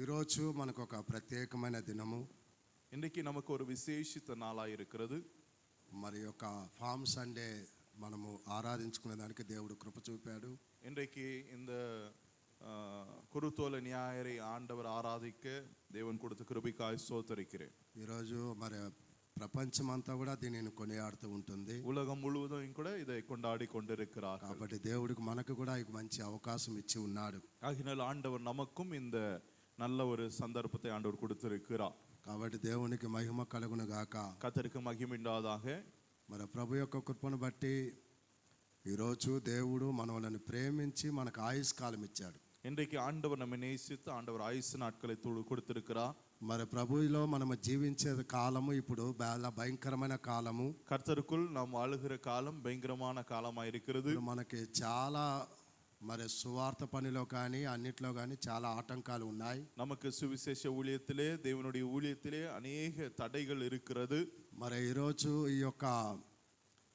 ఈరోజు మనకు ఒక ప్రత్యేకమైన దినము. இன்றைக்கு நமக்கு ஒரு விசேஷித்த நாளாக இருக்கிறது. మరి యొక్క ఫామ్ సండే మనము ఆరాధించుకునే దానికి దేవుడు కృప చూపాడు. இன்றைக்கு இந்த குருத்தோல ஞாயிறை ஆண்டவர் ஆராதிக்க தேவன் கொடுத்த கிருபைக்காய் ஸ்தோத்திரிக்கிறேன். ఈరోజు మరి ప్రపంచమంతా కూడా దీనిని కొనియాడుతూ ఉంటుంది. உலகம் முழுவதும் கூட இதை கொண்டாடி கொண்டிருக்கிறார். కాబట్టి దేవుడికి మనకు కూడా ఈ మంచి అవకాశం ఇచ్చి ఉన్నాడు. ஆகினால் ஆண்டவர் நமக்கும் இந்த நல்ல ஒரு சந்தர்ப்பத்தை ஆண்டவர் கொடுத்திருக்கிறார். కాబట్టి దేవునికి మహిమ కలుగును గాక. கர்த்தருக்கு மகிமை உண்டாவதாக. మరి ప్రభు యొక్క కృపను బట్టి ఈరోజు దేవుడు మనల్ని ప్రేమించి మనకు ఆయుష్కాలం ఇచ్చాడు. இன்றைக்கு ஆண்டவர் நம்மை நேசித்து ஆண்டவர் ஆயுசு நாட்களை கொடுத்திருக்கிறார். మరి ప్రభువులో మనము జీవించే కాలము ఇప్పుడు చాలా భయంకరమైన కాలము. கர்த்தருக்குள் நாம் வாழுகிற காலம் பயங்கரமான காலமாக இருக்கிறது. మనకి చాలా మరి సువార్త పనిలో కానీ అన్నిట్లో కానీ చాలా ఆటంకాలు ఉన్నాయి. நமக்கு சுவிசேஷ ஊழியத்திலே தேவனுடைய ஊழியத்திலே அநேக தடைகள் இருக்கிறது. మరి ఈరోజు ఈ యొక్క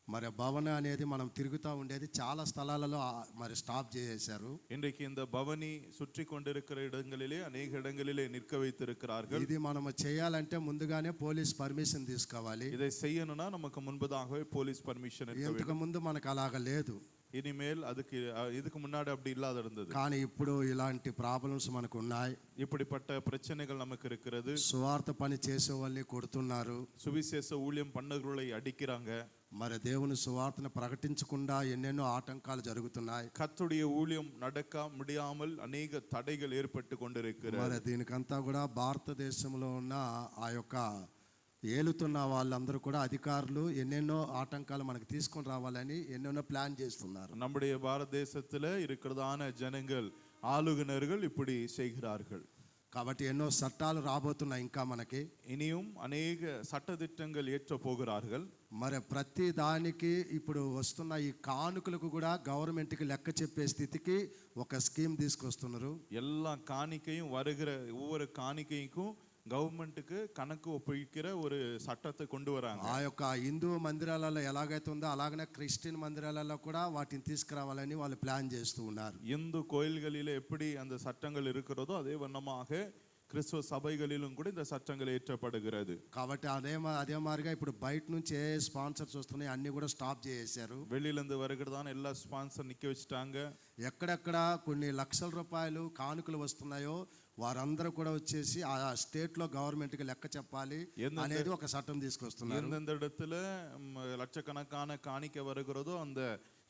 మరి భవన అనేది మనం తిరుగుతూ ఉండేది చాలా స్థలాలలో మరి స్టాప్ చేసేశారు. இன்றைக்கு இந்த பவனி சுற்றி கொண்டிருக்கிற இடங்களிலே அநேக இடங்களிலே நிற்க வைத்திருக்கிறார்கள். ఇది మనం చేయాలంటే ముందుగానే పోలీస్ పర్మిషన్ తీసుకోవాలి. இதை செய்யணும்னா நமக்கு முன்பதாகவே போலீஸ் பர்மிஷன் இருக்க வேண்டும். ఇంతకు ముందు మనకు అలాగ లేదు. இனிமேல் இதுக்கு முன்னாடி அப்படி இல்லாத இருந்தது. కానీ ఇప్పుడు ఇలాంటి ప్రాబ్లమ్స్ మనకు ఉన్నాయి. இப்படிப்பட்ட பிரச்சனைகள் நமக்கு இருக்கிறது. సువార్త పని చేసే వాళ్ళని కొడుతున్నారు. சுவிசேஷ ஊழியம் பண்ணவர்களை அடிக்கிறாங்க. మరి దేవుని సువార్తను ప్రకటించకుండా ఎన్నెన్నో ఆటంకాలు జరుగుతున్నాయి. கர்த்தருடைய ஊழியம் நடக்க முடியாமல் அநேக தடைகள் ஏற்பட்டு கொண்டிருக்கிறது. మరి దీనికంతా కూడా భారతదేశంలో ఉన్న ఆ యొక్క ఏలుతున్న వాళ్ళందరూ కూడా అధికారులు ఎన్నెన్నో ఆటంకాలు మనకు తీసుకొని రావాలని ఎన్నెన్నో ప్లాన్ చేస్తున్నారు. நம்முடைய பாரத தேசத்துல இருக்கிறதான ஜனங்கள் ஆளுநர்கள் இப்படி செய்கிறார்கள். కాబట్టి ఎన్నో చట్టాలు రాబోతున్నాయి ఇంకా మనకి. இனியும் அநேக சட்டதிட்டங்கள் ஏற்ற போகிறார்கள். మరి ప్రతి దానికి ఇప్పుడు వస్తున్న ఈ కానుకలకు కూడా గవర్నమెంట్కి లెక్క చెప్పే స్థితికి ఒక స్కీమ్ తీసుకొస్తున్నారు. எல்லா காணிக்கையும் வருகிற ஒவ்வொரு காணிக்கைக்கும் గవర్నమెంట్కి కనకు ఒప్పించిన ஒரு చట్టத்தை கொண்டு வராங்க. ఆ యొక్క హిందూ మందిరాలలో ఎలాగైతే ఉందో అలాగనే క్రిస్టియన్ మందిరాలలో కూడా వాటిని తీసుకురావాలని వాళ్ళు ప్లాన్ చేస్తూ ఉన్నారు. இந்து கோயில்களிலே எப்படி அந்த சட்டங்கள் இருக்கிறதோ அதே வண்ணமாக கிறிஸ்துவ சபைகளிலும் கூட இந்த சட்டங்கள் ஏற்றப்படுகிறது. కాబట్టి అదే మాదిరిగా ఇప్పుడు బయట నుంచి ఏ స్పాన్సర్స్ వస్తున్నాయి అన్ని కూడా స్టాప్ చేసేశారు. வெளியிலிருந்து வருகிறதான எல்லா ஸ்பான்சர் நிக்க வச்சுட்டாங்க. ఎక్కడెక్కడ కొన్ని లక్షల రూపాయలు కానుకలు వస్తున్నాయో వారందరూ కూడా వచ్చేసి ఆ స్టేట్లో గవర్నమెంట్కి లెక్క చెప్పాలి అనేది ఒక చట్టం తీసుకొస్తున్నారు. எந்தெந்த இடத்துல லட்சக்கணக்கான காணிக்கை வருகிறதோ அந்த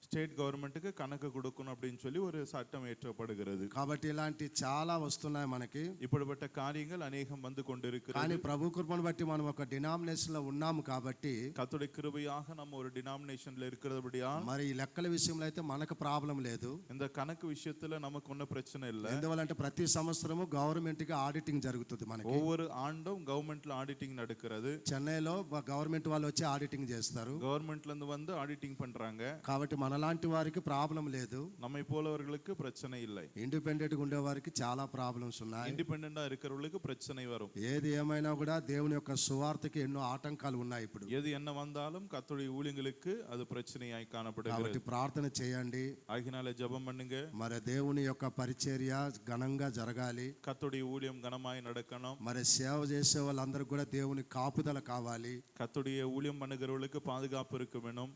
స్టేట్ గవర్నమెంట్కి కనక கொடுக்கணும் அப்படின்னு சொல்லி ஒரு சட்டம் ஏற்றப்படுகிறது. కాబట్టి ఇలాంటి చాలా వస్తున్నాయి మనకి. இப்படிப்பட்ட காரியங்கள் அநேகம் வந்து கொண்டிருக்கிறது. కానీ ప్రభు కృపను బట్టి మనం ఒక డినామినేషన్లో ఉన్నాము కాబట్టి கர்த்தருடைய கிருபையாக நம்ம ஒரு டினாமினேஷன்ல இருக்கிறபடியா మరి ఈ లెక్కల విషయంలో అయితే మనకు ప్రాబ్లం లేదు. இந்த కనక விஷயத்துல நமக்கு ஒன்றும் பிரச்சனை இல்லை. ఎందువల్లంటే ప్రతి సంవత్సరము గవర్నమెంట్కి ఆడిటింగ్ జరుగుతుంది మనకి. ஒவ்வொரு ஆண்டும் கவர்மெண்ட்ல ஆடிட்டிங் நடக்கிறது. చెన్నైలో గవర్నమెంట్ వాళ్ళు వచ్చి ఆడిటింగ్ చేస్తారు. கவர்மெண்ட்ல இருந்து வந்து ஆடிட்டிங் பண்றாங்க. కాబట్టి మనలాంటి వారికి ప్రాబ్లం లేదు. நம்மை போலவர்களுக்கு பிரச்சனை இல்லை. ఇండిపెండెంట్గా ఉండే వారికి చాలా ప్రాబ్లమ్స్ ఉన్నాయి. ఇండిపెండెంట్ இருக்கிறவங்களுக்கு பிரச்சனை வரும். ఏది ఏమైనా కూడా దేవుని యొక్క సువార్తకి ఎన్నో ఆటంకాలు ఉన్నాయి. ఇప్పుడు எது என்ன வந்தாலும் கர்த்தருடைய ஊழியங்களுக்கு அது பிரச்சனையாய் காணப்படுகிறது. కాబట్టి ప్రార్థన చేయండి. ஆகினால ஜெபம் பண்ணுங்க. మరి దేవుని యొక్క పరిచర్య ఘనంగా జరగాలి. கர்த்தருடைய ஊழியம் கனமாய் நடக்கணும். మరి సేవ చేసే వాళ్ళందరూ కూడా దేవుని కాపుదల కావాలి. கர்த்தருடைய ஊழியம் பண்ணுகிறவர்களுக்கு பாதுகாப்பு இருக்க வேணும்.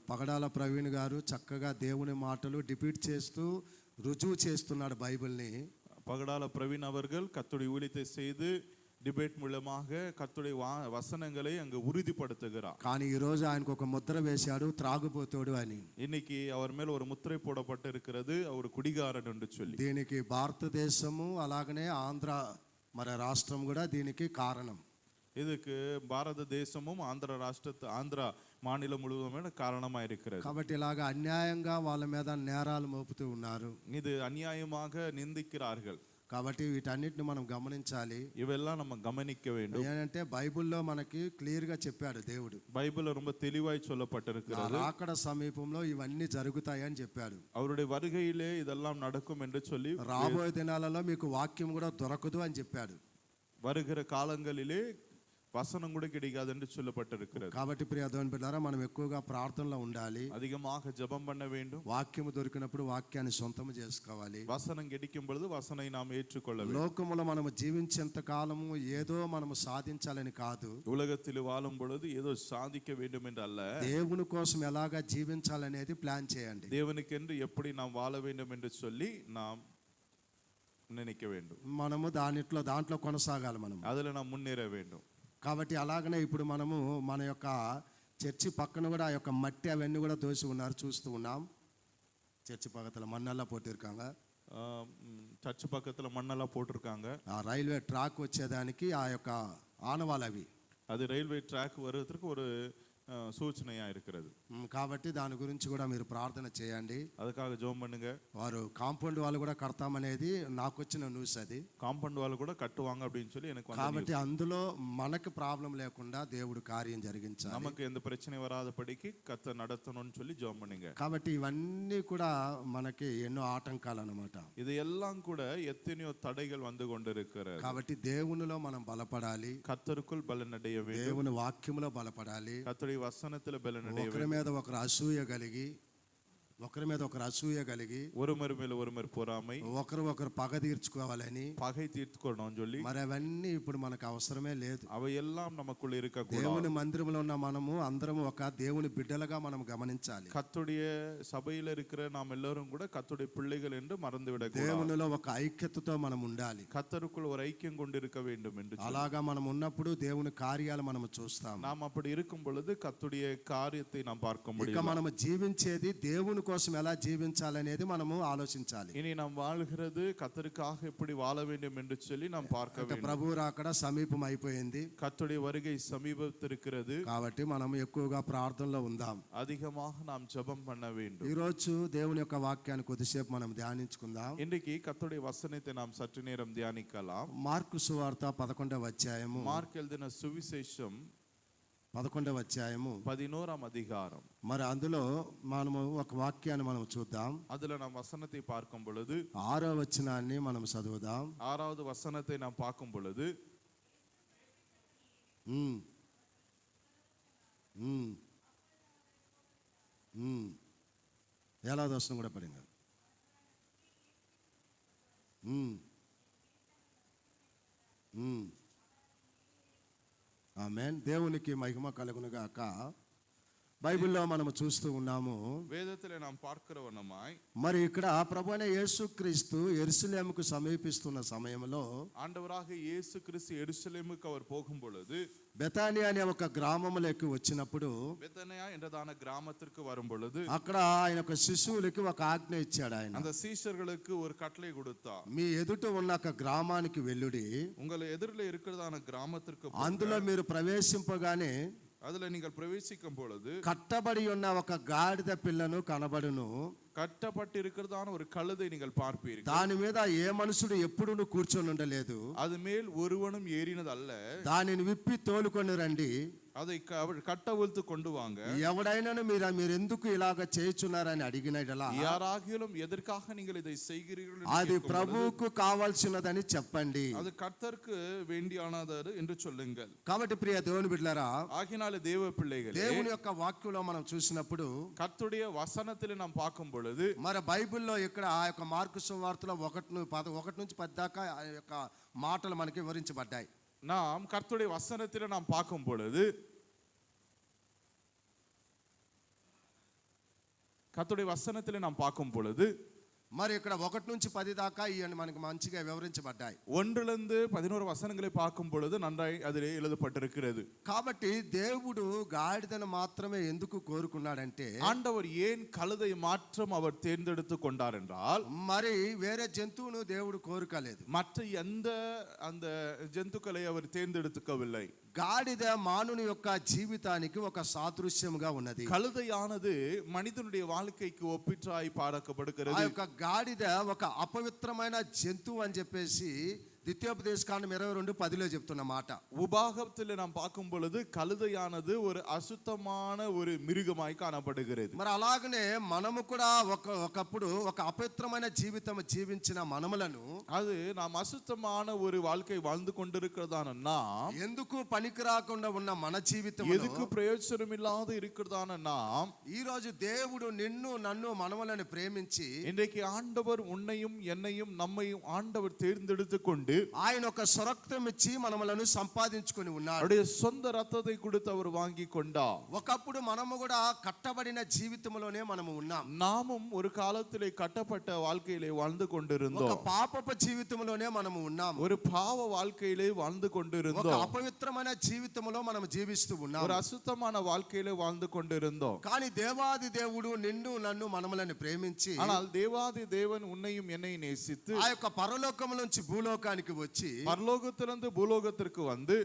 పగడాల ప్రవీణ్ గారు చక్కగా దేవుని మాటలు డిబేట్ చేస్తూ రుజువు చేస్తున్నాడు బైబిల్ని. பகடால பிரவீன் அவர்கள் கர்த்தருடைய ஊழியத்தை செய்து டிபேட் மூலமாக கர்த்தருடைய வசனங்களை அங்கு உறுதிப்படுத்துகிறார். కానీ ఈ రోజు ఆయనకు ఒక ముద్ర వేశాడు త్రాగుబోతుడు అని. இன்னைக்கு அவர் மேல் ஒரு முத்திரை போடப்பட்டு இருக்கிறது, அவர் குடிகாரன் என்று சொல்லி. దీనికి భారతదేశము అలాగనే ఆంధ్ర మరి రాష్ట్రం కూడా దీనికి కారణం. இதுக்கு பாரத தேசமும் ஆந்திரா மாநிலம் முழுவதுமே காரணமா இருக்கிறது. కాబట్టి ఇలాగా అన్యాయంగా వాళ్ళ మీద నేరాలు మోపుతూ ఉన్నారు. இது அநியாயமாக நிந்திக்கிறார்கள். కాబట్టి వీటన్నిటిని మనం గమనించాలి. ఇవెல்லாம் நம்ம கவனிக்க வேண்டும். ఏంటంటే బైబిల్లో మనకి క్లియర్ గా చెప్పాడు దేవుడు. బైబిల్లో ரொம்ப தெளிவாய் சொல்லப்பட்டிருக்கிறது. రాకడ సమీపంలో ఇవన్నీ జరుగుతాయి అని చెప్పాడు. அவருடைய வருகையிலே இதெல்லாம் நடக்கும் என்று சொல்லி రాబోయే దినాలలో మీకు వాక్యం కూడా దొరకదు అని చెప్పాడు. வருகிற காலங்களிலே வசனம் கூட கிடைக்காது என்று சொல்லப்பட்டிருக்கிறது. కాబట్టి ప్రియ దేవుని బిడ్డలారా మనం ఎక్కువగా ప్రార్థనలో ఉండాలి. அதிகமாக ஜெபம் பண்ண வேண்டும். వాక్యము దొరికినప్పుడు వాక్యాన్ని సొంతం చేసుకోవాలి. வசனம் கிடைக்கும் பொழுது வசனை நாம் ஏற்றுக்கொள்ள வேண்டும். లోకములో మనము జీవించేంత కాలము ఏదో మనము సాధించాలని కాదు, உலகத்தில் வாழும் பொழுது ஏதோ சாதிக்க வேண்டும் என்று அல்ல, దేవుని కోసం ఎలాగా జీవించాలనేది ప్లాన్ చేయండి. தேவனுக்கென்று எப்படி நாம் வாழ வேண்டும் என்று சொல்லி நாம் நினைக்க வேண்டும். మనము దాంట్లో కొనసాగాలి. మనం அதுல நாம் முன்னேற வேண்டும். కాబట్టి అలాగనే ఇప్పుడు మనము మన యొక్క చర్చి పక్కన కూడా ఆ యొక్క మట్టి అవన్నీ కూడా దోసి ఉన్నారు, చూస్తూ ఉన్నాం. చర్చి పక్కన మన్నెల్లా పోட்டிருக்காங்க. சர்ச் பக்கத்துல மண்ணெல்லாம் போட்டிருக்காங்க. ఆ రైల్వే ట్రాక్ వచ్చేదానికి ఆ యొక్క ఆనవాళ్ళు అవి. அது ரயில்வே ட்ராக் வருவதற்கு ஒரு சூచనயா இருக்கிறது. కాబట్టి దాని గురించి కూడా మీరు ప్రార్థన చేయండి. அதுக்காக ஜெபம் பண்ணுங்க. వారు కాంపౌండ్ వాళ్ళు కూడా కడతామనేది నాకు వచ్చిన న్యూస్. అది காம்பவுண்ட் வால் கூட கட்டுவாங்க அப்படின்னு சொல்லி எனக்கு வந்த కాబట్టి అందులో మనకు ప్రాబ్లం లేకుండా దేవుడు కార్యం జరిగించాలి. நமக்கு எந்த பிரச்சனை வராதபடிக்கு கர்த்தர் நடத்தணும்னு சொல்லி ஜெபம் பண்ணுங்க. కాబట్టి ఇవన్నీ కూడా మనకి ఎన్నో ఆటంకాలు అన్నమాట. இது எல்லாம் கூட எத்தனையோ தடைகள் வந்து கொண்டிருக்கிறது. కాబట్టి దేవునిలో మనం బలపడాలి, கர்த்தருக்குள் பலனடைய வேண்டும். దేవుని వాక్యములో బలపడాలి. கர்த்தருடைய వசనத்துல బలనடைய ఒకరి మీద ఒకరు అసూయ కలిగి ஒருவர் மேல ஒருவர் பொறாமை, ఒకరు పగ తీర్చుకోవాలని, பகை தீர்த்துக்கணும் சொல்லி మరి అవన్నీ ఇప్పుడు మనకు అవసరమే లేదు. அவையெல்லாம் நமக்குள்ள இருக்கக்கூடாது. దేవుని మందిరంలో ఉన్న మనము అందరము ఒక దేవుని బిడ్డలుగా మనం గమనించాలి. கர்த்தருடைய சபையில இருக்கிற நாம் எல்லாரும் கூட கர்த்தருடைய பிள்ளைகள் என்று மறந்து விடக்கூடாது. దేవునిలో ఒక ఐక్యతతో మనం ఉండాలి. கர்த்தருக்குள் ஒரு ஐக்கியம் கொண்டிருக்க வேண்டும் என்று అలాగా మనం ఉన్నప్పుడు దేవుని కార్యాలు మనం చూస్తాం. நாம் அப்படி இருக்கும் பொழுது கர்த்தருடைய காரியத்தை நாம் பார்க்க ఇక முடியும். మనము జీవించేది దేవుని కోసం ఎలా జీవించాలనేది మనము ఆలోచించాలి. இனி நாம் வாழ்கிறது கர்த்தருக்காக எப்படி வாழ வேண்டும் என்று சொல்லி நாம் பார்க்க வேண்டும். ప్రభు రాకడ సమీపం అయిపోయింది. கர்த்தருடைய வருகை சமீபத்திருக்கிறது. కాబట్టి మనం ఎక్కువగా ప్రార్థనలో ఉందాం. அதிகமாக நாம் ஜெபம் பண்ண வேண்டும். ఈ రోజు దేవుని యొక్క వాక్యాన్ని కొద్దిసేపు మనం ధ్యానించుకుందాం. இன்றைக்கு கர்த்தருடைய வசனத்தை நாம் சற்று நேரம் தியானிக்கலாம். మార్కు సువార్త 11వ అధ్యాయము, మార్క్ எழுதின సువిశేషం 11వ అధ్యాయము 11ஆம் அதிகாரம். మరి అందులో మనము ఒక వాక్యాన్ని మనం చూద్దాం. அதுல நாம் వசனத்தை பார்க்கும் பொழுது 6వ వచనాన్ని మనం చదువుదాం. 6வது வசனத்தை நாம் பார்க்கும் பொழுது ఎలా దోషం కూడా పడింది. ఆమేన్. దేవునికి మహిమ కలుగును గాక. బైబిల్లో మనము చూస్తూ ఉన్నాము, వేదத்திலே நாம் பார்க்கிறவனமாய் మరి ఇక్కడ ప్రభువైన యేసుక్రీస్తు యెరూషలేముకు సమీపిస్తున్న సమయంలో ஆண்டவராக இயேசு கிறிஸ்து எருசலேமுக்கு அவர் போகும் பொழுது బెతానియా అనే ఒక గ్రామంలోకి వచ్చినప్పుడు, பெத்தனியா என்றதான கிராமத்திற்கு வரும் பொழுது అక్కడ ఆయన ఒక శిశువులకి ఒక ఆజ్ఞ ఇచ్చాడు. ఆయన அந்த சீஷர்களுக்கு ஒரு கட்டளை கொடுத்தார். మీ ఎదుట ఉన్న ఒక గ్రామానికి వెళ్ళుడి, உங்கள் எதிரில் இருக்கிறதான கிராமத்திற்கு అందులో మీరు ప్రవేశింపగానే அதுல நீங்கள் பிரவேசிக்கும் பொழுது కట్టబడి ఉన్న ఒక గాడిద పిల్లను కనబడును, கட்டப்பட்டு இருக்கிறதான ஒரு கழுதை நீங்கள் பார்ப்பீர்கள். దాని మీద ఏ మనుషుడు ఎప్పుడూ కూర్చొని ఉండలేదు. அது மேல் ஒருவனும் ஏறினது அல்ல. దానిని విప్పి తోలుకొని రండి, அதை கட்டவிழ்த்து கொண்டு வாங்க. ఎవడైనాను మీరు ఎందుకు ఇలాగ చేయుచున్నారని అడిగినట్లా, யாராகிலும் எதற்காக நீங்கள் இதை செய்கிறீர்கள் అది ప్రభువుకు కావాల్సినదని చెప్పండి. அது கர்த்தருக்கு வேண்டியானது என்று சொல்லுங்கள். కాబట్టి ప్రియ దేవుని బిడ్డలారా, ஆகினால தேவ பிள்ளைகளே, దేవుని యొక్క వాక్యంలో మనం చూసినప్పుడు, கர்த்தருடைய வசனத்திலே நாம் பார்க்கும் பொழுது మరి బైబిల్లో ఇక్కడ ఆ యొక్క మార్కు సువార్తలో 1 నుంచి 10 దాకా ఆ యొక్క మాటలు మనకి వివరించబడ్డాయి. நாம் கர்த்தருடைய வசனத்திலே நாம் பார்க்கும் பொழுது మరి ఇక్కడ 1 నుంచి 10 దాకా ఇవన్నీ మనకి మంచిగా వివరించబడ్డాయి. 1லிருந்து 11 வசனங்களை பார்க்கும் பொழுது நன்றாய் அதிலே எழுதப்பட்டிருக்கிறது. కాబట్టి దేవుడు గాడిదను మాత్రమే ఎందుకు కోరుకున్నాడంటే, ஆண்டவர் ஏன் கழுதை மாற்றம் அவர் தேர்ந்தெடுத்து கொண்டார் என்றால், మరి వేరే జంతువును దేవుడు కోరుకోలేదు. மற்ற எந்த அந்த ஜந்துக்களை அவர் தேர்ந்தெடுத்துக்கவில்லை. గాడిద మానవుని యొక్క జీవితానికి ఒక సాదృశ్యముగా ఉన్నది. கழுதையானது மனிதனுடைய வாழ்க்கைக்கு ஒப்பிட்டாய் பார்க்கப்படுகிறது. ఆ యొక్క గాడిద ఒక అపవిత్రమైన జంతువు అని చెప్పేసి ద్వితీయోపదేశ కాండం 22:10 చెప్తున్న మాట. உபாகமத்தில் நாம் பார்க்கும் பொழுது கழுதையானது ஒரு அசுத்தமான ஒரு மிருகமாய் காணப்படுகிறது. మరి అలాగనే మనము కూడా ఒకప్పుడు ఒక అపవిత్రమైన జీవితం జీవించిన మనములను அது நாம் అசுத்தமான ஒரு வாழ்க்கை வாழ்ந்து கொண்டிருக்கிறதான நாம், ఎందుకు పనికి రాకుండా ఉన్న మన జీవితం எதுக்கு பிரயோஜனம் இல்லாத இருக்கிறதான நாம், ఈ రోజు దేవుడు నిన్ను నన్ను మనములను ప్రేమించి இன்றைக்கு ஆண்டவர் உன்னையும் என்னையும் நம்மையும் ஆண்டவர் தேர்ந்தெடுத்து கொண்டு ఆయన ఒక స్వరక్తం ఇచ్చి మనములను సంపాదించుకొని ఉన్నాడు. அவருடைய சொந்த ரத்தத்தை கொடுத்து அவர் வாங்கி கொண்டார். ఒకప్పుడు మనము కూడా కట్టబడిన జీవితంలోనే మనము ఉన్నాం. நாமும் ஒரு காலத்திலே கட்டப்பட்ட வாழ்க்கையிலே வாழ்ந்து ఒక கொண்டிருந்தோம். పాపపు జీవితంలోనే మనము ఉన్నాం. ஒரு பாவ வாழ்க்கையிலே வாழ்ந்து ఒక கொண்டிருந்தோம். అపవిత్రమైన జీవితంలో మనం జీవిస్తూ ఉన్నాం. ஒரு அசுத்தமான வாழ்க்கையிலே வாழ்ந்து கொண்டிருந்தோம். కానీ దేవాది దేవుడు నిన్ను నన్ను మనములను ప్రేమించి ஆனால் தேவாதி தேவன் உன்னையும் என்னையும் நேசித்து ఆ యొక్క పరలోకం నుంచి భూలోకానికి వచ్చి பரலோகத்திலிருந்து பூலோகத்திற்கு வந்து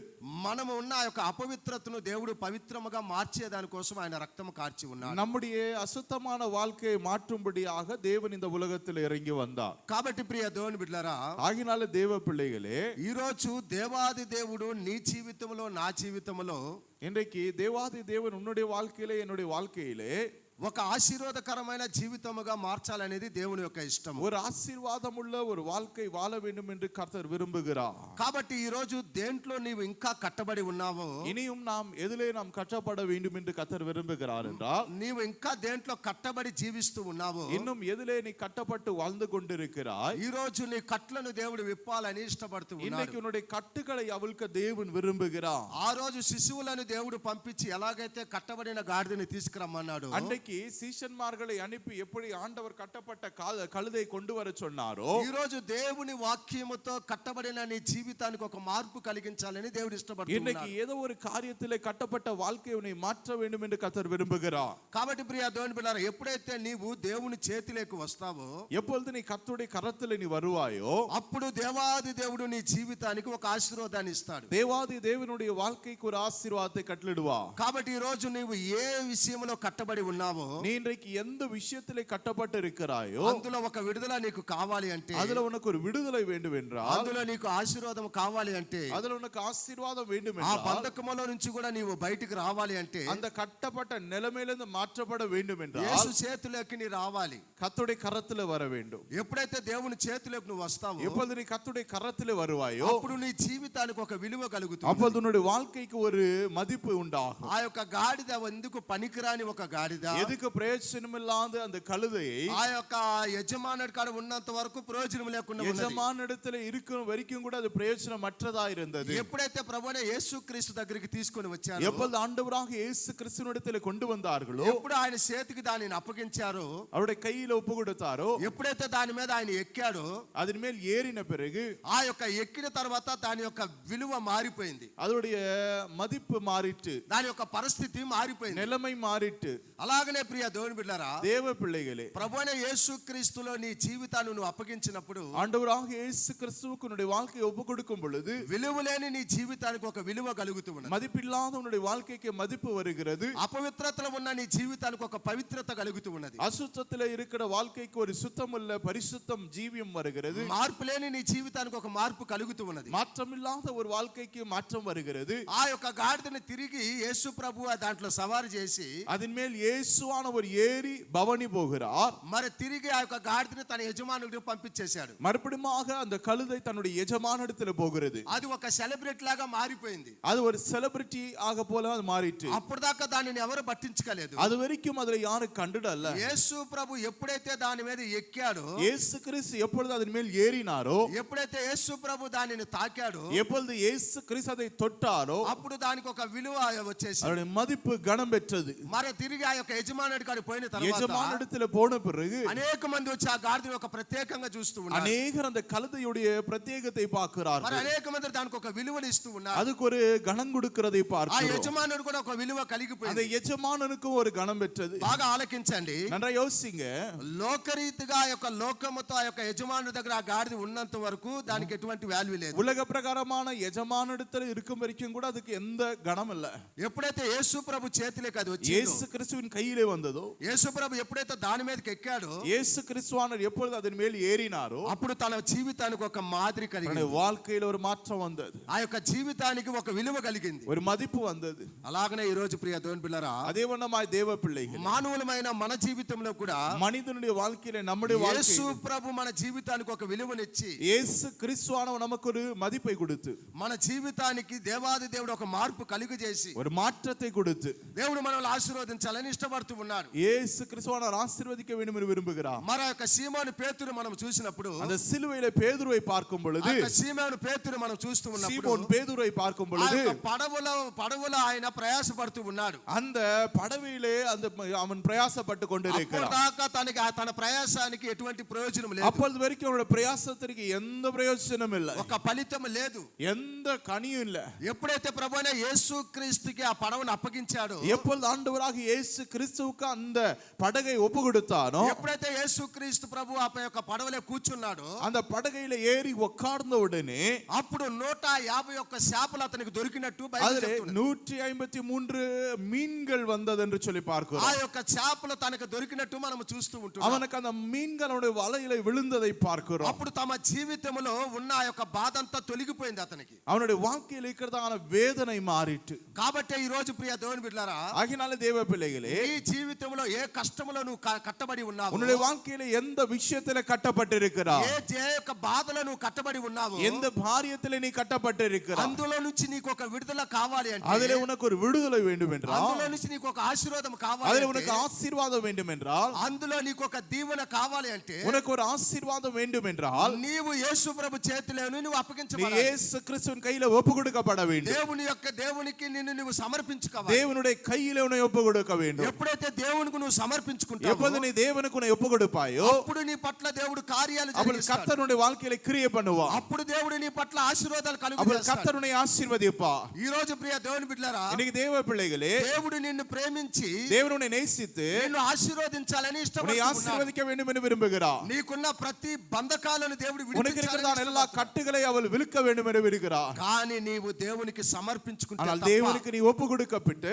మనము ఉన్న ఆ యొక్క అపవిత్రతను దేవుడు పవిత్రముగా మార్చే దాని కోసం ఆయన రక్తము కార్చి ఉన్నాడు. நம்முடைய அசுத்தமான வாழ்க்கையை மாற்றும்படியாக தேவன் இந்த உலகத்தில் இறங்கி வந்தார். కాబట్టి ప్రియ దేవుని బిడ్డలారా, ஆகினால தேவ பிள்ளைகளே, ఈ రోజు దేవాది దేవుడు నీ జీవితంలో నా జీవితంలో இன்றைக்கு தேவாதி தேவன் உன்னுடைய வாழ்க்கையிலே என்னுடைய வாழ்க்கையிலே ఒక ఆశీర్వాదకరమైన జీవితముగా మార్చాలనేది దేవుని యొక్క ఇష్టం. ஒரு ஆசீர்வாதமுள்ள ஒரு வாழ்க்கை வாழ வேண்டும் என்று கர்த்தர் விரும்புகிறார். కాబట్టి ఈ రోజు దేంట్లో నీవు ఇంకా కట్టబడి ఉన్నావో, இனியும் நாம் எதிலே நாம் கட்டப்பட வேண்டும் என்று கர்த்தர் விரும்புகிறார் என்றால், నీవు ఇంకా దేంట్లో కట్టబడి జీవిస్తూ ఉన్నావో, இன்னும் எதிலே நீ கட்டப்பட்டு வாழ்ந்து கொண்டிருக்கிறாய், ఈ రోజు నీ కట్లను దేవుడు విప్పాలని ఇష్టపడుతూ ఉన్నాడు. இன்றைக்கு உன்னுடைய கட்டுகளை அவிழ்க்க தேவன் விரும்புகிறார். ఆ రోజు శిశువులను దేవుడు పంపించి ఎలాగైతే కట్టబడిన గాడిదని తీసుకురమ్మన్నాడు, சீஷன்மார்களை அனுப்பி எப்படி ஆண்டவர் கட்டப்பட்ட கழுதை கொண்டு வர சொன்னாரோ, ఈ రోజు దేవుని వాక్యముతో కట్టబడిన నీ జీవితానికి ఒక మార్పు కలిగించాలని దేవుడు ఇష్టపడుతున్నాడు. இன்னைக்கு ஏதோ ஒரு காரியத்திலே கட்டப்பட்ட வாழ்க்கையை உன்னை மாற்ற வேண்டும் என்று கர்த்தர் விரும்புகிறார். కాబట్టి ప్రియ దేవుని బిడ్డలారా, ఎప్పుడైతే నీవు దేవుని చేతిలోకి వస్తావో, எப்பொழுது நீ கர்த்தருடைய கரத்திலே நீ வருவாயோ, అప్పుడు దేవాది దేవుడు నీ జీవితానికి ఒక ఆశీర్వాదాన్ని ఇస్తాడు. தேவாதி தேவனுடைய வாழ்க்கைக்கு ஒரு ஆசீர்வாதத்தை கட்டளிடுவார். కాబట్టి ఈ రోజు నీవు ఏ విషయంలో కట్టబడి ఉన్నావో, நீ இன்றைக்கு எந்த விஷயத்திலே கட்டப்பட்டு இருக்கிறாயோ అందులో ఒక విడుదల నీకు కావాలి అంటే, அதுல உனக்கு ஒரு விடுதலை வேண்டும் என்றால், అందులో నీకు ఆశీర్వాదం కావాలి అంటే, அதுல உனக்கு ஆசீர்வாதம் வேண்டும் ఆ என்றால், బంధకములో నుంచి కూడా నీవు బయటికి రావాలి అంటే, அந்த கட்டப்பட்ட நிலைமையிலிருந்து மாற்றப்பட வேண்டும் என்றால் యేసు చేతిలోకి నీ రావాలి. கர்த்தருடைய கரத்துல வர வேண்டும். ఎప్పుడైతే దేవుని చేతిలోకి నువ్వు వస్తావో, எப்பொழுது நீ கர்த்தருடைய கரத்திலே வருவாயோ, అప్పుడు నీ జీవితానికి ఒక విలువ కలుగుతుంది. அப்பொழுது உன்னுடைய வாழ்க்கைக்கு ஒரு மதிப்பு உண்டாகும். ఆ యొక్క గాడిద ఎందుకు పనికిరాని ఒక గాడిద, எதுக்கு பிரயோஜனம் இல்லாத அந்த கழுதையை ఆ యొక్క యజమానుడి కాడ ఉన్నంత వరకు ప్రయోజనం లేకుండా ఉన్నది. எஜமானிடத்துல இருக்கும் வரைக்கும் கூட அது பிரயோஜனமற்றதா இருந்தது. ఎప్పుడైతే ప్రభువైన యేసుక్రీస్తు దగ్గరికి తీసుకొని వచ్చారో, எப்பொழுது ஆண்டவராக இயேசு கிறிஸ்துவினிடத்தில் கொண்டு வந்தார்களோ, ఎప్పుడు ఆయన చేతికి దానిని అప్పగించారో, அவருடைய கையில ஒப்பு கொடுத்தாரோ, ఎప్పుడైతే దాని మీద ఆయన ఎక్కాడో, அதன் மேல் ஏறின பிறகு ఆ యొక్క ఎక్కిన తర్వాత దాని యొక్క విలువ మారిపోయింది, அதோடைய மதிப்பு மாறிட்டு, దాని యొక్క పరిస్థితి మారిపోయింది. நிலைமை மாறிட்டு. అలాగనే ప్రియ దేవుని బిడ్డలారా, தேவ பிள்ளைகளே, ప్రభువైన యేసుక్రీస్తులో నీ జీవితాన్ని నువ్వు అప్పగించినప్పుడు, ஆண்டவராக இயேசு கிறிஸ்துவுக்கு உன்னுடைய வாழ்க்கையை ஒப்பு கொடுக்கும் பொழுது విలువ లేని నీ జీవితానికి ఒక విలువ కలుగుతూ ఉన్నది. மதிப்பில்லாத உன்னுடைய வாழ்க்கைக்கு மதிப்பு வருகிறது. అపవిత్రతలో ఉన్న నీ జీవితానికి ఒక పవిత్రత కలుగుతూ ఉన్నది. அசுத்தத்திலே இருக்கிற வாழ்க்கைக்கு ஒரு சுத்தமுள்ள பரிசுத்தம் ஜீவியம் வருகிறது. మార్పు లేని నీ జీవితానికి ఒక మార్పు కలుగుతూ ఉన్నది. மாற்றமில்லாத ஒரு வாழ்க்கைக்கு மாற்றம் வருகிறது. ఆ యొక్క గాడిదని తిరిగి యేసు ప్రభువు దాంట్లో సవారీ చేసి, அதன் மேல் இயேசுவானவர் ஏறி பவனி போகிறார். మరి తిరిగి ఆ యొక్క గాడిదని తన యజమానుడికి పంపించేశాడు. மறுபடியுமாக அந்த கழுதை தன்னுடைய எஜமானிடத்துல போகிறது. అది ఒక సెలబ్రిటీ లాగా మారిపోయింది. அது ஒரு செலிபிரிட்டி ஆக போல அது மாறிட்டு. అప్పుడు దాకా దానిని ఎవరు పట్టించుకోలేదు. அது வரைக்கும் அதுல யாரும் கண்டுடல. యేసు ప్రభు ఎప్పుడైతే దాని మీద ఎక్కాడో, இயேசு கிறிஸ்து எப்பொழுது அதன் மேல் ஏறினாரோ, ఎప్పుడైతే యేసు ప్రభు దానిని తాకాడో, எப்பொழுது இயேசு கிறிஸ்து அதை தொட்டாரோ, అప్పుడు దానికి ఒక విలువ వచ్చేసి அதனுடைய மதிப்பு கனம் பெற்றது. మరి తిరిగి ఆ యొక్క యజమానుడి కాడికి పోయిన తర్వాత எஜமானிடத்துல போன பிறகு అనేక మంది వచ్చి ఆ గాడిదని ఒక ప్రత్యేకంగా చూస్తూ ఉన్నారు. அநேகர் அந்த கழுதையுடைய பிரத்யேகத்தை మరి பார்க்கிறார்கள். అనేక మంది దానికి ఒక విలువని ఇస్తూ ఉన్నారు. அதுக்கு ஒரு கணம் கொடுக்கிறதை ఆ பார்க்கிறோம். యజమానుడు కూడా ఒక విలువ அந்த కలిగిపోయింది. எஜமானனுக்கும் ஒரு கணம் பெற்றது. బాగా ఆలకించండి. நன்றா யோசிங்க. లోకరీతిగా ఆ యొక్క లోకముతో ఆ యొక్క యజమానుడి దగ్గర ఆ గాడిద ఉన్నంత వరకు దానికి ఎటువంటి వాల్యూ లేదు. உலக பிரகாரமான எஜமானிடத்துல இருக்கும் வரைக்கும் கூட அதுக்கு எந்த கணம் இல்ல. ఎప్పుడైతే యేసు ప్రభు చేతిలోకి అది వచ్చి இயேசு கிறிஸ்துவின் கையிலே வந்ததோ, యేసు ప్రభు ఎప్పుడైతే దాని మీదకి ఎక్కాడో, இயேசு கிறிஸ்துவானவர் எப்பொழுது அதன் மேல் ஏறினாரோ, అప్పుడు తన జీవితానికి ఒక మాదిరి தன்னுடைய కలిగింది. வாழ்க்கையில ஒரு மாற்றம் வந்தது, ఆ యొక్క జీవితానికి ఒక విలువ కలిగింది. ஒரு மதிப்பு வந்தது. అలాగనే ఈ రోజు ప్రియ దేవుని పిల్లరా, அதே வண்ணமாய் தேவ பிள்ளைகள், మానవులమైన మన జీవితంలో కూడా மனிதனுடைய வாழ்க்கையில, நம்முடைய యేసు வாழ்க்கையில ప్రభు మన జీవితానికి ఒక విలువనిచ్చి, இயேசு கிறிஸ்துவானவர் நமக்கு ஒரு மதிப்பை கொடுத்து, మన జీవితానికి దేవాది దేవుడు ఒక మార్పు కలుగజేసి, ஒரு மாற்றத்தை கொடுத்து, దేవుడు మనల్ని ఆశీర్వదించాలని ఇష్టపడుతూ ఉన్నాడు. இயேசு கிறிஸ்துவானவர் ஆசீர்வதிக்க வேண்டும் என்று விரும்புகிறார். మన యొక్క సీమోను పేతురు మనం చూసినప్పుడు, அந்த சிலுவையில பேதுருவை பார்க்கும் ఆ பொழுது, యొక్క సీమోను పేతురు మనం చూస్తూ ఉన్నప్పుడు, சீமோன் பேதுருவை பார்க்கும் ఆ பொழுது, యొక్క పడవలో ఆయన ప్రయాసపడుతూ ఉన్నాడు. அந்த படவிலே அவன் பிரயாசப்பட்டு கொண்டிருக்கிறான். అప్పటిదాకా తన ప్రయాసానికి ఎటువంటి ప్రయోజనం లేదు, அப்பொழுது வரைக்கும் அவனுடைய பிரயாசத்திற்கு எந்த பிரயோஜனம் இல்லை, ఒక ఫలితం లేదు, எந்த கனியும் இல்லை. ఎప్పుడైతే ప్రభువైన యేసుక్రీస్తుకి ఆ పడవను అప్పగించాడో, எப்பொழுது ஆண்டவராக இயேசு கிறிஸ்துவுக்கு அந்த படகை ஒப்பு கொடுத்தானோ, ఎప్పుడైతే యేసుక్రీస్తు ప్రభు ఆ యొక్క పడవలో కూర్చున్నాడో, அந்த படகையில ஏறி உட்கார்ந்த உடனே అప్పుడు 151 చేపలు అతనికి దొరికినట్టు బైబిల్ அதிலே చెప్తుంది. 153 மீன்கள் வந்தது என்று சொல்லி ఆ பார்க்கிறோம். యొక్క చేపలు తనకు దొరికినట్టు మనం చూస్తూ ఉంటున్నాం. அவனுக்கு அந்த மீன்களுடைய வலையில விழுந்ததை பார்க்கிறோம். అప్పుడు తమ జీవితంలో ఉన్న ఆ యొక్క బాధ అంతా తొలగిపోయింది అతనికి. அவனுடைய வாழ்க்கையில் இருக்கிறதான வேதனை மாறிட்டு. కాబట్టి ఈ రోజు ప్రియ దేవుని బిడ్డలారా, ஆகினால தேவ பிள்ளைகளே, ఈ జీవితంలో ఏ కష్టములో నువ్వు కట్టబడి ఉన్నావు, உன்னுடைய வாழ்க்கையில எந்த விஷயத்துல கட்டப்பட்டிருக்கிறாய், ఏ యొక్క బాధలో నువ్వు కట్టబడి ఉన్నావు, எந்த பாரியத்துல நீ கட்டப்பட்டிருக்கிறாய், అందులో నుంచి నీకు ఒక విడుదల కావాలి అంటే, அதிலே உனக்கு ஒரு விடுதலை வேண்டும் என்றால், అందులో నుంచి నీకు ఒక ఆశీర్వాదం కావాలి அதிலே అంటే, உனக்கு ஆசீர்வாதம் வேண்டும் என்றால், అందులో నీకు ఒక దీవెన కావాలి అంటే, உனக்கு ஒரு ஆசீர்வாதம் வேண்டும் என்றால், నీవు యేసు ప్రభు చేతిలోని నువ్వు நீ అప్పగించబడాలి. இயேசு கிறிஸ்துவின் கையில ஒப்பு கொடுக்கப்பட வேண்டும். దేవునికి నిన్ను నువ్వు సమర్పించుకోవాలి. தேவனுடைய கையில உன்னை ஒப்பு கொடுக்க வேண்டும். ఎప్పుడైతే దేవునికి నువ్వు సమర్పించుకుంటావో, எப்போது நீ தேவனுக்கு உன்னை ஒப்பு கொடுப்பாயோ, అప్పుడు నీ పట్ల దేవుడు కార్యాలు அப்பொழுது జరిగిస్తాడు. கர்த்தருடைய வாழ்க்கையில கிரியை பண்ணுவார். అప్పుడు దేవుడు నీ పట్ల ఆశీర్వాదాలు அப்பொழுது కలుగజేస్తాడు. கர்த்தருடைய ஆசீர்வதிப்பா. ఈ రోజు ప్రియ దేవుని బిడ్డలారా, இன்னைக்கு தேவ பிள்ளைகளே, దేవుడు నిన్ను ప్రేమించి தேவனுடைய நேசித்து నిన్ను ఆశీర్వదించాలని உன்னை ఇష్టపడుతున్నాడు. ஆசீர்வதிக்க வேண்டும் என்று விரும்புகிறார். నీకున్న ప్రతి బంధకాలను దేవుడు உனக்கு இருக்கிறதான విడిపించాలని எல்லா ఇష్టపడుతున్నాడు. கட்டுகளை அவள் விழுக்க வேண்டும் என்று விரும்புகிறார். కానీ నీవు దేవునికి సమర్పించుకుంటే ஆனால் తప్ప, தேவனுக்கு நீ ஒப்பு கொடுக்கப்பட்டு,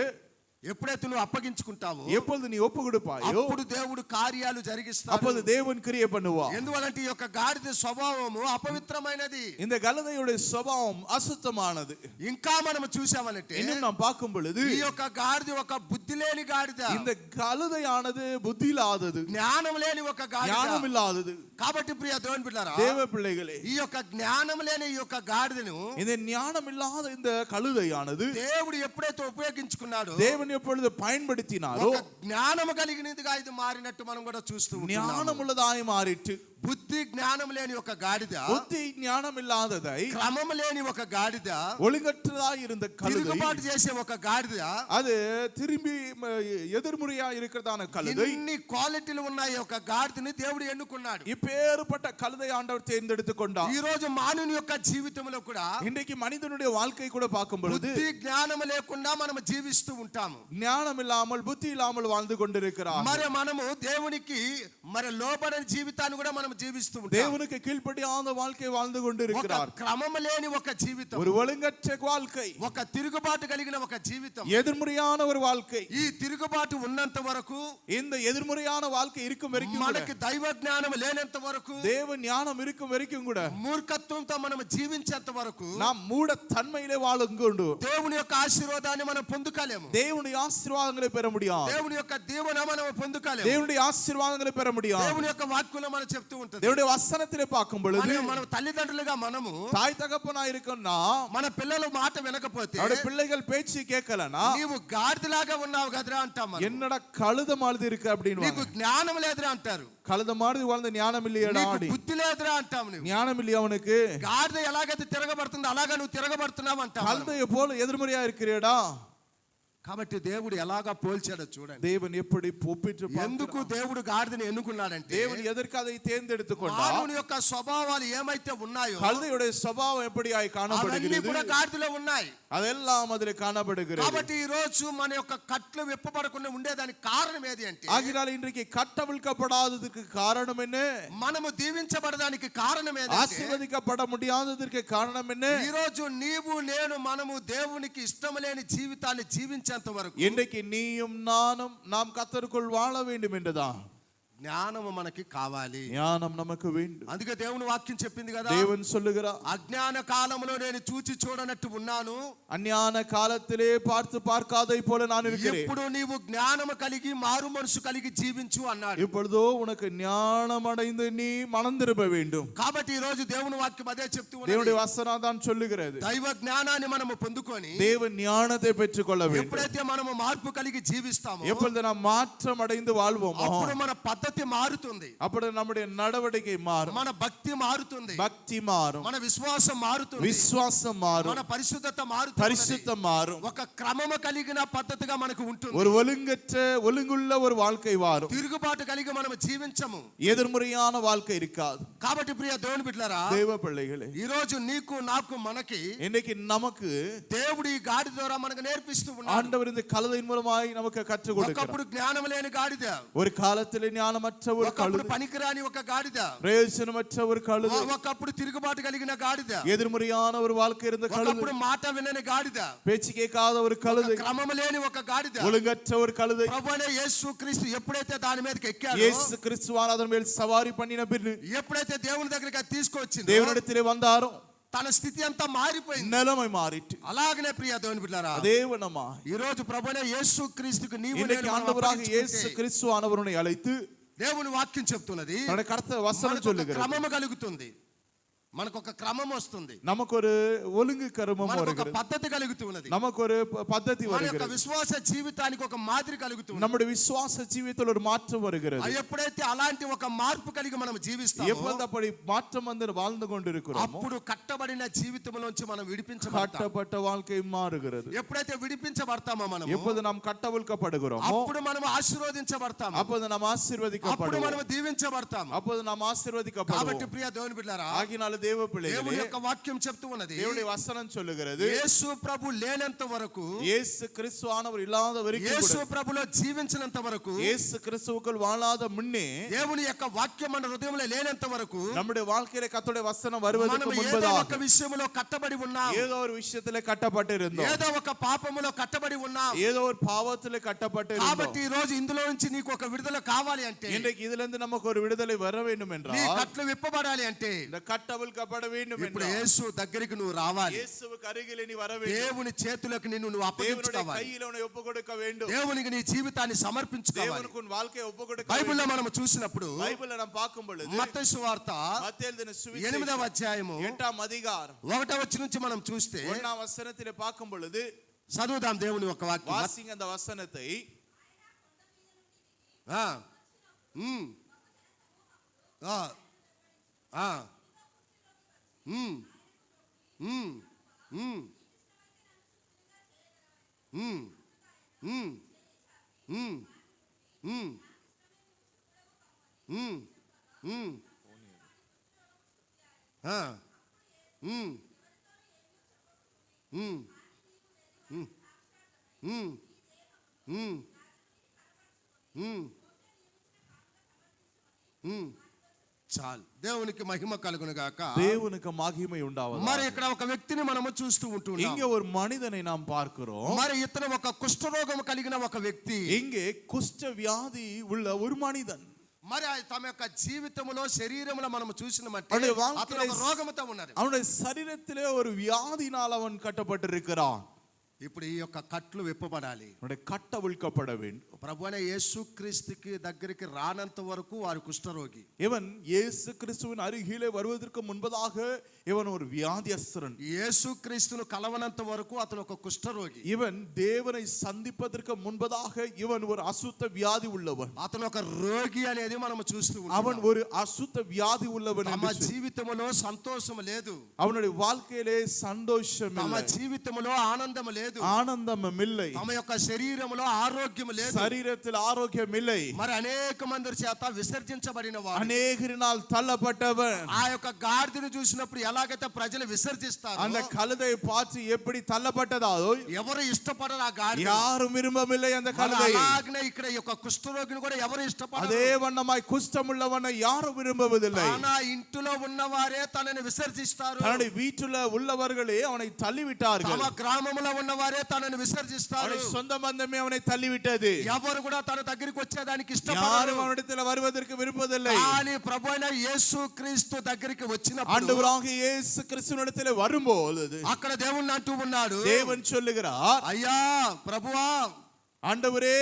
ఎప్పుడైతే నువ్వు అప్పగించుకుంటావో, எப்பொழுது நீ ஒப்பு கொடுப்பாயோ, అప్పుడు దేవుడు కార్యాలు జరిగిస్తాడు. அப்பொழுது தேவன் கிரியை பண்ணுவார். ఎందువలంటే ఈ యొక్క గాడిద స్వభావము అపవిత్రమైనది. இந்த கழுதையுடைய சுபாவம் அசுத்தமானது. ఇంకా మనం చూసామనంటే, இன்னும் நாம் பார்க்கும் பொழுது ఈ యొక్క గాడిద ఒక బుద్ధి లేని గాడిద, இந்த கழுதையானது புத்தி இல்லாதது, జ్ఞానం లేని ఒక ஞானம் గాడిద. இல்லாதது. కాబట్టి ప్రియ దేవుని బిడ్డలారా, தேவ பிள்ளைகளே, ఈ యొక్క జ్ఞానం లేని ఈ యొక్క గాడిదను இந்த ஞானம் இல்லாத இந்த கழுதையானது దేవుడు ఎప్పుడైతే ఉపయోగించుకున్నాడో, தேவன் எப்பொழுது பயன்படுத்தினாரோ, ఒక జ్ఞానము కలిగినదిగా ఇది మారినట్టు మనం కూడా చూస్తూ ఉంటున్నాము. ஞானம் உள்ளதாய் மாறிட்டு, బుద్ధి జ్ఞానం లేని ఒక గాడిద, புத்தி ஞானம் இல்லாததை, క్రమం లేని ఒక గాడిద, ஒழுங்கற்றதாய் இருந்த கழுதை, తిరుగుబాటు చేసే ఒక గాడిద, அது திரும்பி எதிர்முறையா இருக்கிறதான கழுதை, ఇన్ని క్వాలిటీలు ఉన్నాయి ఒక గాడిదని దేవుడు ఎన్నుకున్నాడు. இப்பேற்பட்ட கழுதை ஆண்டவர் தேர்ந்தெடுத்து கொண்டார். ఈ రోజు మానవుని యొక్క జీవితంలో కూడా இன்றைக்கு மனிதனுடைய வாழ்க்கை கூட பார்க்கும் பொழுது బుద్ధి జ్ఞానం లేకుండా మనం జీవిస్తూ ఉంటాము. ஞானம் இல்லாமல் புத்தி இல்லாமல் வாழ்ந்து கொண்டிருக்கிறார். మరి మనము దేవునికి లోబడని జీవితాన్ని కూడా మనం జీవిస్తూ ఉంటాం. தேவனுக்கு கீழ்ப்படியாத வாழ்க்கை வாழ்ந்து ఒక கொண்டிருக்கிறார். క్రమం లేని ఒక జీవితం, ஒரு ஒழுங்கற்ற வாழ்க்கை, ఒక తిరుగుబాటు కలిగిన ఒక జీవితం. எதிர்மறையான ஒரு வாழ்க்கை. ఈ తిరుగుబాటు ఉన్నంత వరకు, இந்த எதிர்மறையான வாழ்க்கை இருக்கும் வரைக்கும் మనకి దైవ జ్ఞానం లేనంత వరకు, தேவ ஞானம் இருக்கும் வரைக்கும் கூட మూర్ఖత్వంతో మనం జీవించేంత వరకు நாம் மூட தன்மையிலே வாழுங்கொண்டு దేవుని యొక్క ఆశీర్వాదాన్ని మనం పొందుకోలేము. தேவனுடைய ஆசீர்வாதங்களை பெற முடியாது. దేవుని యొక్క దీవెన మనం పొందుకోలేము. தேவனுடைய ஆசீர்வாதங்களை பெற முடியாது. దేవుని యొక్క వాక్యంలో మనం చెప్తూ ఉంటుంది. தேவனுடைய வசனத்திலே பார்க்கும் பொழுது మనం తల్లిదండ్రులుగా మనము தாய் தகப்பனா இருக்கோம்னா, మన పిల్లల మాట వినకపోతే, அவருடைய பிள்ளைகள் பேச்சு கேட்கலனா, నీవు గాడిదలాగా ఉన్నావు కదరా అంటాం మనం. என்னடா கழுத மாதிரி இருக்கு அப்படின்னு నీకు జ్ఞానం లేదురా అంటారు. கழுத மாதிரி வாழ்ந்த ஞானம் இல்லையடா, నీకు బుద్ధి లేదురా అంటాం. నువ్వు ஞானம் இல்லையா அவனுக்கு? గాడిద ఎలాగైతే తిరగబడుతుందో అలాగా నువ్వు తిరగబడుతున్నావు అంటావు. கழுதையை போல எதிர்மறையா இருக்கிறியடா. కాబట్టి దేవుడు ఎలాగా పోల్చాడో చూడండి. தேவன் எப்படி ஒப்பிட்டு ఎందుకు దేవుడు గాడిదని ఎన్నుకున్నాడంటే, தேவன் எதற்கு அதை தேர்ந்தெடுத்து கொண்டார்? మానవుని యొక్క స్వభావాలు ఏమైతే ఉన్నాయో கழுதையுடைய சுபாவம் எப்படியாய் అవన్నీ காணப்படுகிறது? కూడా గాడిదలో ఉన్నాయి. அதெல்லாம் அதில் காணப்படுகிறது. కాబట్టి ఈ రోజు మన యొక్క కట్లు విప్పబడకుండా ఉండేదానికి కారణం ఏది అంటే, ஆகினால் இன்றைக்கு கட்டவிழ்க்கப்படாததுக்கு காரணம் என்ன? మనము దీవించబడడానికి కారణం ఏది అంటే, ஆசீர்வதிக்கப்பட முடியாததற்கு காரணம் என்ன? ఈ రోజు నీవు నేను మనము దేవునికి ఇష్టం లేని జీవితాన్ని జీవించ జీవించేంత వరకు இன்றைக்கு நீயும் நானும் நாம் கர்த்தருக்குள் வாழ வேண்டும் என்றுதான். జ్ఞానము మనకి కావాలి. ஞானம் நமக்கு வேண்டும். అందుకే దేవుని వాక్యం చెప్పింది కదా, தேவன் சொல்லுகிறார், అజ్ఞాన కాలంలో నేను చూచి చూడనట్టు ఉన్నాను, அஞ்ஞான காலத்திலே பார்த்து பார்க்காதை போல நான் இருக்கிறேன். ఇప్పుడు నీవు జ్ఞానము కలిగి మారు మనసు కలిగి జీవించు అన్నాడు. இப்பொழுதோ உனக்கு ஞானம் அடைந்து நீ மனம் திரும்ப வேண்டும். కాబట్టి ఈ రోజు దేవుని వాక్యం అదే చెప్తూ ఉన్నది. தேவனுடைய வசனம் தான் சொல்லுகிறது, దైవ జ్ఞానాన్ని మనము పొందుకొని தேவ ஞானத்தை பெற்றுக்கொள்ள வேண்டும். ఎప్పుడైతే మనము మార్పు కలిగి జీవిస్తామో, எப்பொழுது நாம் மாற்றம் அடைந்து வாழ்வோமோ, అప్పుడు మన పద్ధతి మారుతుంది, அப்பொழுது நம்முடைய நடவடிக்கை மாறும், మన భక్తి మారుతుంది, பக்தி மாறும், మన విశ్వాసం మారుతుంది, விசுவாசம் மாறும், మన పరిశుద్ధత మారుతుంది, பரிசுத்தம் மாறும், ఒక క్రమము కలిగిన పద్ధతిగా మనకు ఉంటుంది. ஒரு ஒழுங்குள்ள ஒரு வாழ்க்கை மாறும், తిరుగుబాటు కలిగి మనం జీవించము, எதிர்மறையான வாழ்க்கை இருக்காது. కాబట్టి ప్రియ దేవుని బిడ్డలారా, தேவ பிள்ளைகளே, ఈ రోజు నీకు నాకు మనకి இன்னைக்கு நமக்கு దేవుడు ఈ గాడి ద్వారా మనకు నేర్పిస్తూ ఉన్నాడు. ஆண்டவர் இந்த கழுதையின் மூலமாய் நமக்கு கற்றுக் கொடுக்கிறார். ఒకప్పుడు జ్ఞానం లేని గాడిద, ஒரு காலத்திலே ஞானமற்ற ஒரு ఒకప్పుడు கழுதை, పనికిరాని ఒక గాడిద, பிரயோஜனமற்ற ஒரு கழுதை, ఒకప్పుడు తిరుగుబాటు కలిగిన గాడిద, எதிர்மறையான ஒரு வாழ்க்கை இருந்த கழுதை, ఒకప్పుడు మాట వినని గాడిద, பேச்சு கேட்காத ஒரு கழுதை, క్రమము లేని ఒక గాడిద. ஒழுங்கற்ற ஒரு கழுதை. ప్రభువైన యేసుక్రీస్తు ఎప్పుడైతే దాని మీదకి ఎక్కాడో, இயேசு கிறிஸ்துவான அதன் மேல் சவாரி பண்ணின பின் ఎప్పుడైతే దేవుని దగ్గరికి అది తీసుకొచ్చిందో, தேவனிடத்திலே வந்தாரோ తన స్థితి అంతా మారిపోయింది, நிலைமை மாறிட்டு. అలాగనే ప్రియ దేవుని బిడ్డలారా, அதே வண்ணமா ఈ రోజు ప్రభువైన యేసుక్రీస్తుకు నీవు இன்றைக்கு నేను ஆண்டவராக మనం இயேசு అప్పగించుకుంటే, கிறிஸ்துவானவரை அழைத்து దేవుని వాక్యం చెప్తున్నది, தன்னுடைய கர்த்தர் வசனம் మనకు ఒక சொல்லுகிறது, క్రమము కలుగుతుంది, మనకు ఒక క్రమం వస్తుంది, நமக்கு ஒரு ஒழுங்கு கருமம் మనకు ఒక வருகிறது, పద్ధతి కలుగుతున్నది, நமக்கு ஒரு பద్ధதி మన యొక్క வருகிறது, విశ్వాస జీవితానికి ఒక మాదిరి కలుగుతుంది. நம்முடைய விசுவாச ஜீவியத்தில் ஒரு மாற்றம் வருகிறது. ఎప్పుడైతే అలాంటి ఒక మార్పు కలిగి మనం జీవిస్తామో, எப்பொழுது அப்படி மாற்றம் வந்து வாழ்ந்து கொண்டிருக்கிறோமோ, అప్పుడు కట్టబడిన జీవితంలోంచి మనం విడిపించబడతాం. கட்டப்பட்ட வாழ்க்கை மாறுகிறது. ఎప్పుడైతే విడిపించబడతామో మనం, எப்போது நாம் கட்டவிழ்க்கப்படுகிறோமோ, అప్పుడు మనం ఆశీర్వదించబడతాము, அப்போது நாம் అప్పుడు ஆசீர்வதிக்கப்படுவோம், మనం దీవించబడతాము. அப்போது நாம் కాబట్టి ஆசீர்வதிக்கப்படுவோம். ప్రియ దేవుని బిడ్డలారా, ஆகினால தேவ దేవుని பிள்ளைகளே, యొక్క వాక్యం చెప్తూ ఉన్నది, தேவனுடைய வசனம் சொல்லுகிறது, యేసు ప్రభు లేనంత వరకు, இயேசு கிறிஸ்துவானவர் இல்லாத வரைக்கும் యేసు கூட, ప్రభులో జీవించినంత వరకు, இயேசு கிறிஸ்துவுக்குள் வாழாத முன்னே, దేవుని యొక్క వాక్యం మన హృదయంలో లేనంత వరకు நம்முடைய வாழ்க்கையில கர்த்தருடைய வசனம் మనం வருவதற்கு ఏదో முன்பதாக ఒక విషయంలో కట్టబడి ఉన్నాం, ஏதோ ஒரு விஷயத்திலே கட்டப்பட்டிருந்தோம், ఏదో ఒక పాపములో కట్టబడి ఉన్నాం. ஏதோ ஒரு பாவத்திலே கட்டப்பட்டிருந்தோம். కాబట్టి ఈ రోజు ఇందులో నుంచి నీకు ఒక విడుదల కావాలి అంటే, இன்றைக்கு இதுல இருந்து நமக்கு ஒரு விடுதலை வர வேண்டும் నీ என்றால், కట్లు విప్పబడాలి అంటే, இந்த கட்டவிழ்க்கப்பட வேண்டும் ఇప్పుడు என்றால், యేసు దగ్గరికి నువ్వు రావాలి, இயேசுவுக்கு அருகிலே நீ வர வேண்டும், దేవుని చేతులకు నిన్ను నువ్వు தேவனுடைய అప్పగించుకోవాలి, கையில உன்னை ஒப்பு கொடுக்க வேண்டும், దేవునికి నీ జీవితాన్ని సమర్పించుకోవాలి. தேவனுக்கு உன் வாழ்க்கையை ஒப்பு கொடுக்க బైబిల్లో வேண்டும். మనం చూసినప్పుడు பைபிள்ல நாம் பார்க்கும் பொழுது మత్తయి సువార్త மத்தேயு எழுதின 8వ சுவிசேஷம் అధ్యాయము 8ஆம் அதிகாரம் 1వ వచనం నుంచి మనం చూస్తే 1ஆம் வசனத்திலே பார்க்கும் பொழுது, చదువుదాం దేవుని యొక్క వాక్యం. வாசிங்க அந்த வசனத்தை. ఆ, ఉమ్, ఆ, ఆ, ఉమ్, ఉమ్, ఉమ్, ఉమ్, ఉమ్, ఉమ్, ఉమ్, ఉమ్, ఉమ్, ఆ, ఉమ్, ఉమ్, ఉమ్, ఉమ్, ఉమ్, ఉమ్, ఉమ్. చాలు, దేవునికి మహిమ కలుగును గాక. தேவனுக்கு மகிமை உண்டாவதாக. మరి ఇక్కడ ఒక వ్యక్తిని మనము చూస్తూ ఉంటున్నాం. இங்கே ஒரு மனிதனை நாம் பார்க்கிறோம். మరి ఇతను ఒక కుష్ఠరోగం కలిగిన ఒక వ్యక్తి. இங்கே குஷ்ட வியாதி உள்ள ஒரு மனிதன். మరి తమ యొక్క జీవితంలో శరీరంలో మనము చూసినమంటే அவனுடைய అతను வாழ்க்கையிலே ఒక రోగముతో ఉన్నాడు. அவனுடைய சரீரத்திலே ஒரு வியாதினால் அவன் கட்டப்பட்டிருக்கிறான். ఇప్పుడు ఈ యొక్క కట్లు విప్పబడాలి, அவனுடைய கட்டவிழ்க்கப்பட வேண்டும். ప్రభువైన యేసుక్రీస్తుకి దగ్గరికి రానంత వరకు వారు కుష్ఠరోగి. இவன் இயேசு கிறிஸ்துவின் அருகிலே வருவதற்கு முன்பதாக இவன் ஒரு வியாதியஸ்தரன். యేసుక్రీస్తును కలవనంత వరకు అతను ఒక కుష్ఠరోగి. இவன் தேவனை சந்திப்பதற்கு முன்பதாக இவன் ஒரு அசுத்த வியாதி உள்ளவன். అతను ఒక రోగి అనేది మనము చూస్తూ அவன் ఉంటాం. ஒரு அசுத்த வியாதி உள்ளவன். తమ జీవితంలో సంతోషం లేదు, அவனுடைய வாழ்க்கையிலே சந்தோஷம் తమ இல்லை, జీవితంలో ఆనందం లేదు, ஆனந்தம் இல்லை, తమ యొక్క శరీరంలో ఆరోగ్యం లేదు, சரீரத்தில் ஆரோக்கியம் இல்லை, మరి అనేక మంది చేత విసర్జించబడిన వాడు, அநேகரினால் தள்ளப்பட்டவன். ఆ యొక్క గాడిదను చూసినప్పుడు ఎలాగైతే ప్రజలు విసర్జిస్తారు, அந்த కழுதை பார்த்து எப்படி தள்ளப்பட்டதோ ఎవరు ఇష్టపడరు ఆ గాడిద, யாரும் விரும்பவில்லை அந்த கழுதை. అలాగనే ఇక్కడ ఈ యొక్క కుష్ఠరోగిని కూడా ఎవరు ఇష్టపడరు. அதே வண்ணமாய் குஷ்டமுள்ளவனை யாரும் விரும்புவதில்லை. తన ఇంటిలో ఉన్నవారే తనని విసర్జిస్తారు, தன்னுடைய வீட்டுல உள்ளவர்களே அவனை தள்ளிவிட்டார்கள். తమ గ్రామంలో ఉన్నవారే వారే తనను విసర్జిస్తారు. அவனுடைய சொந்த பந்தமே அவனை தள்ளிவிட்டது. ఎవరు కూడా తన దగ్గరికి వచ్చేదానికి யாரும் ఇష్టపడరు. அவனிடத்தில் வருவதற்கு விருப்பதில்லை. కానీ ప్రభువైన యేసు క్రీస్తు దగ్గరికి వచ్చినప్పుడు, ஆண்டவராகிய இயேசு கிறிஸ்துவினிடத்தில் வரும்போது అక్కడ దేవుణ్ణి అంటూ ఉన్నాడు, தேவன் சொல்லுகிறார், అయ్యా ప్రభువా, ஆண்டவரே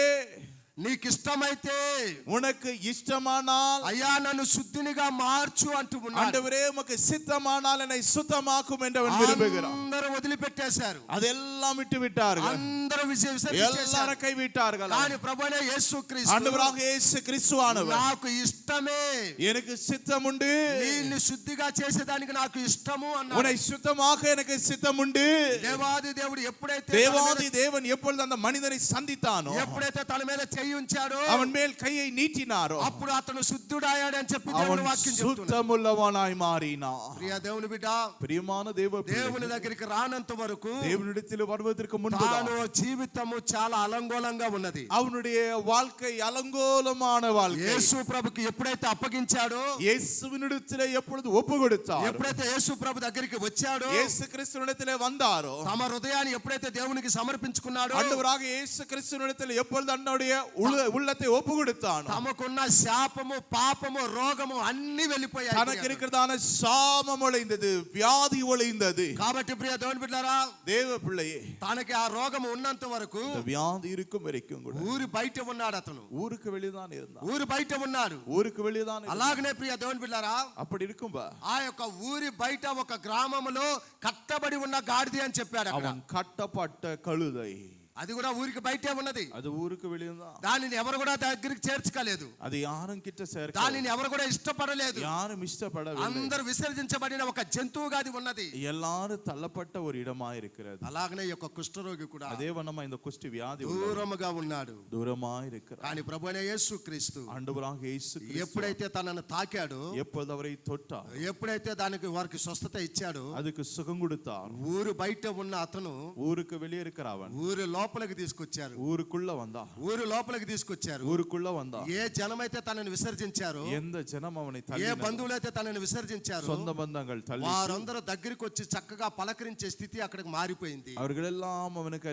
నీకు ఇష్టమైతే, உனக்கு இஷ்டமானால், అయ్యా నన్ను శుద్ధినిగా మార్చు అంటూ ఉన్నాడు. ஆண்டவரே உமக்கு சித்தமானால் என்னை சுத்தமாக்கும் என்று அவன் விரும்புகிறான். అందరూ వదిలిపెట్టేశారు, அதெல்லாம் விட்டு விட்டார்கள், అందరూ విసర్జించేశారు. எல்லாரும் கைவிட்டார்கள். కానీ ప్రభువైన యేసు క్రీస్తు, ஆண்டவராகிய இயேசு கிறிஸ்துவானவர், నాకు ఇష్టమే, எனக்கு சித்தம் உண்டு, నిన్ను శుద్ధిగా చేసేదానికి నాకు ఇష్టము అన్నాడు. உன்னை சுத்தமாக எனக்கு சித்தம் உண்டு. దేవాది దేవుడు ఎప్పుడైతే தேவாதி தேவன் எப்பொழுது அந்த மனிதனை சந்தித்தானோ, ఎప్పుడైతే తన మీద చెయ్యి ఉంచాడో, அவன் மேல் கையை நீட்டினாரோ, అప్పుడు అతను శుద్ధుడాయాడని చెప్పి அவன் దేవుని వాక్యం చెప్తుంది. சுத்தமுள்ளவனாய் மாறினான். ప్రియ దేవుని బిడ్డ, பிரியமான தேவ దేవుని దగ్గరికి రానంత వరకు தேவனிடத்தில் வருவதற்கு முன்பு తాను జీవితము చాలా అలంగోలంగా ఉన్నది. அவனுடைய வாழ்க்கை அலங்கோலமான வாழ்க்கை. యేసు ప్రభుకి ఎప్పుడైతే అప్పగించాడో, இயேசுவினிடத்தில் எப்பொழுது ஒப்பு கொடுத்தார், ఎప్పుడైతే యేసు ప్రభు దగ్గరికి వచ్చాడో, இயேசு கிறிஸ்துவினிடத்தில் வந்தாரோ, తమ హృదయాన్ని ఎప్పుడైతే దేవునికి సమర్పించుకున్నాడో, ஆண்டவராக இயேசு கிறிஸ்துவினிடத்தில் எப்பொழுது அன்னுடைய உள்ளத்தை ஒப்பு கொடுத்தானோ, తమకున్న శాపము, పాపము, రోగము అన్ని వెళ్ళిపోయాయి. தனக்கு இருக்கிறதான சாபம் ஒளிந்தது, வியாதி ஒளிந்தது. కాబట్టి ప్రియ దేవుని బిడ్డలారా, தேவ பிள்ளையே, తనకి ఆ రోగం ఉన్నంత వరకు இந்த வியாதி இருக்கும் வரைக்கும் கூட ఊరి బయట ఉన్నాడు. అతను ஊருக்கு வெளியதான் இருந்தான், ఊరి బయట ఉన్నాడు. ஊருக்கு வெளியதான் இருந்தான். అలాగనే ప్రియ దేవుని బిడ్డలారా, அப்படி இருக்கும்பா ఆ యొక్క ఊరి బయట ఒక గ్రామములో కట్టబడి ఉన్న గాడిద అని చెప్పాడు. అక్కడ அவன் கட்டப்பட்ட கழுதை, అది కూడా ఊరికి బయటే ఉన్నది. அது ஊருக்கு வெளியதான். దానిని ఎవరు కూడా దగ్గరికి చేర్చుకోలేదు, அது யாரும் கிட்ட சேர்க்க, దానిని ఎవరు కూడా ఇష్టపడలేదు. யாரும் இஷ்டப்படவில்லை. అందరూ విసర్జించబడిన ఒక జంతువుగా అది ఉన్నది. எல்லாரும் தள்ளப்பட்ட ஒரு இடமா இருக்கிறது. అలాగనే ఈ యొక్క కుష్ఠరోగి కూడా அதே வண்ணமா இந்த குஷ்டி வியாதி దూరముగా ఉన్నాడు. தூரமா இருக்கிறார். కానీ ప్రభువైన యేసు క్రీస్తు ஆண்டவராக இயேசு கிறிஸ்து ఎప్పుడైతే తనను తాకాడో, எப்பொழுது அவரை தொட்டார், ఎప్పుడైతే దానికి వారికి స్వస్థత ఇచ్చాడో, அதுக்கு சுகம் கொடுத்தார். ఊరు బయట ఉన్న అతను ஊருக்கு வெளியே இருக்கிறவன் ఊరు లోపలికి తీసుకొచ్చారు. ஊருக்குள்ள வந்தா, ఊరు లోపలికి తీసుకొచ్చారు. ஊருக்குள்ள வந்தா, ఏ జనమైతే తనను విసర్జించారో, எந்த ஜனம் அவனை ఏ தள்ளினதோ, బంధువులైతే తనను విసర్జించారో, சொந்த பந்தங்கள் தள்ளி వారందరూ దగ్గరికి వచ్చి చక్కగా పలకరించే స్థితి అక్కడికి మారిపోయింది. அவர்கள் எல்லாம் அவனுக்கு